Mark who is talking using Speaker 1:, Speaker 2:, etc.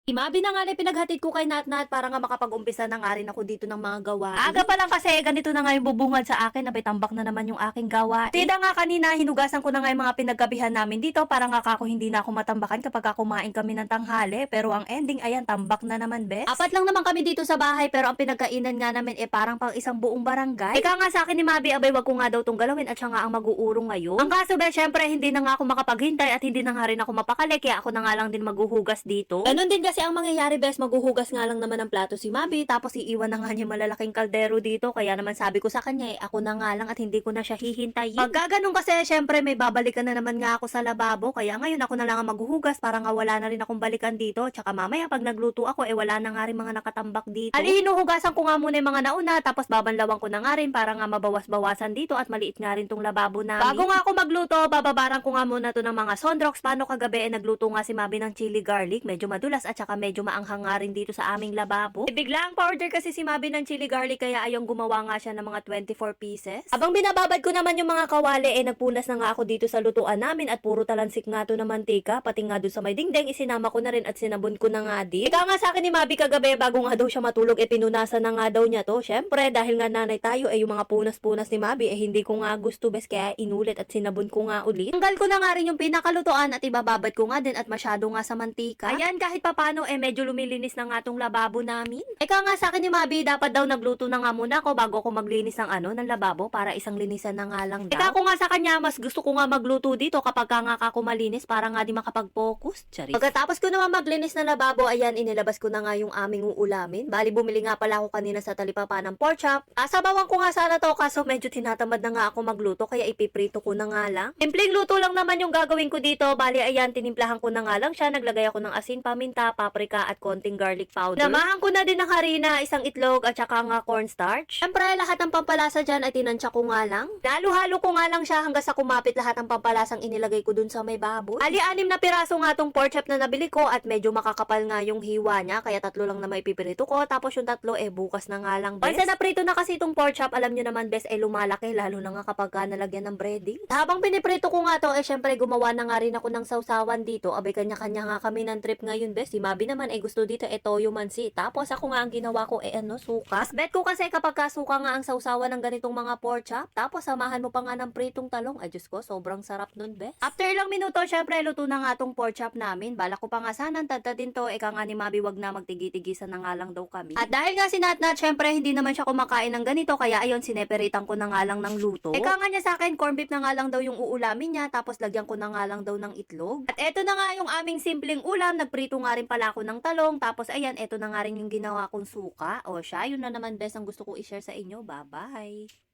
Speaker 1: Imabi na nga rin pinaghatid ko kay Natnat para nga makapag-umpisa na nga rin ako dito ng mga gawain. Aga pa lang kasi ganito na nga yung bubungad sa akin, nabitambak na naman yung aking gawain. Tida nga kanina, hinugasan ko na nga yung mga pinaggabihan namin dito para nga kako hindi na ako matambakan kapag kumain kami ng tanghali. Pero ang ending, ayan, tambak na naman, bes. Apat lang naman kami dito sa bahay pero ang pinagkainan nga namin parang pang isang buong barangay. Ika nga sa akin ni Mabi, abay wag ko nga daw tong galawin at siya nga ang mag-uurong ngayon. Ang kaso, bes, syempre hindi na nga ako makapaghintay at hindi na nga rin ako mapakali kaya ako na nga lang din maghuhugas dito. Ganun din kasi ang mangyayari, bes, maghuhugas nga lang naman ng plato si Mabi tapos iiwan na nga niya malalaking kaldero dito kaya naman sabi ko sa kanya ako na nga lang at hindi ko na siya hihintayin. Pagka ganun kasi syempre may babalikan na naman nga ako sa lababo kaya ngayon ako na lang ang maghuhugas para nga wala na rin akong balikan dito tsaka mamaya pag nagluto ako wala na nga rin mga nakatambak dito. Hinuhugasan ko nga muna yung mga nauna tapos babanlawan ko na nga rin para nga mabawas-bawasan dito at maliit nga rin tong lababo namin. Bago nga ako magluto, bababaran ko nga muna to ng mga sondrox. Paano kagabi nagluto nga si Mabi ng chili garlic, medyo madulas at saka medyo maanghang nga rin dito sa aming lababo. Biglang pa-order kasi si Mabi ng chili garlic kaya ayong gumawa nga siya ng mga 24 pieces. Abang binababad ko naman yung mga kawali nagpunas na nga ako dito sa lutuan namin at puro talansik nga to na mantika pati nga dun sa may dingding isinama ko na rin at sinabon ko na nga din. Ika nga sa akin ni Mabi kagabi bago nga daw siya matulog pinunasan na nga daw niya to. Syempre dahil nga nanay tayo yung mga punas-punas ni Mabi hindi ko nga gusto, bes, kaya inulit at sinabon ko nga ulit. Tanggal ko na nga rin yung pinakalutuan at ibababad ko nga din at masyado nga sa mantika. Ayan, kahit papano medyo lumilinis na nga tong lababo namin. Ika nga sa akin ni Mabi, dapat daw nagluto na nga muna ako bago ako maglinis ng ng lababo para isang linisan na nga lang daw. Ika ko nga sa kanya, mas gusto ko nga magluto dito kapag nga ako malinis para nga di makapag-focus. Charis. Pagkatapos ko naman maglinis ng lababo, ayan, inilabas ko na nga yung aming uulamin. Bali, bumili nga pala ako kanina sa talipapa ng pork chop. Sabawan ko nga sana to kaso medyo tinatamad na nga ako magluto kaya ipiprito ko na nga lang. Simpleng luto lang naman yung gagawin ko dito. Bali, ayan, tinimplahan ko na nga lang siya. Naglagay ako ng asin, paminta, paprika at konting garlic powder. Namahan ko na din ng harina, isang itlog at saka nga cornstarch. Siyempre, lahat ng pampalasa dyan ay tinansya ko nga lang. Halo-halo ko nga lang siya hanggang sa kumapit lahat ng pampalasang inilagay ko dun sa may baboy. Ali-anim na piraso nga tong pork chop na nabili ko at medyo makakapal nga yung hiwa niya kaya tatlo lang na may pipirito ko tapos yung tatlo bukas na nga lang, bes. Once na prito na kasi itong pork chop, alam nyo naman, bes, lumalaki lalo na nga kapag nalagyan ng breading. Habang piniprito ko nga to, syempre gumawa na nga rin ako ng sausawan dito. Abay, kanya-kanya nga kami ng trip ngayon, bes. Si Mabi naman gusto dito toyo mansi. Tapos ako nga ang ginawa ko suka. Bet ko kasi kapag kasuka nga ang sausawan ng ganitong mga pork chop, tapos samahan mo pa nga ng pritong talong. Ay, Diyos ko, sobrang sarap nun, bes. After lang minuto, syempre luto na nga tong pork chop namin. Balak ko pa nga sana tadtadin to. Ika nga ni Mabi, wag na magtigi-tigisan na nga lang daw kami. At dahil nga si Natnat, syempre hindi naman siya kumakain ng ganito, kaya ayun, sineperitan ko na nga lang ng luto. Ika nga niya sa akin, corn beef na nga lang daw yung uulamin niya, tapos lagyan ko na nga lang daw ng itlog. At eto na nga yung aming simpleng ulam, nagprito nga rin pala ako ng talong, tapos ayan, eto na nga rin yung ginawa kong suka. O siya, yun na naman, bes, ang gusto ko i-share sa inyo. Bye-bye!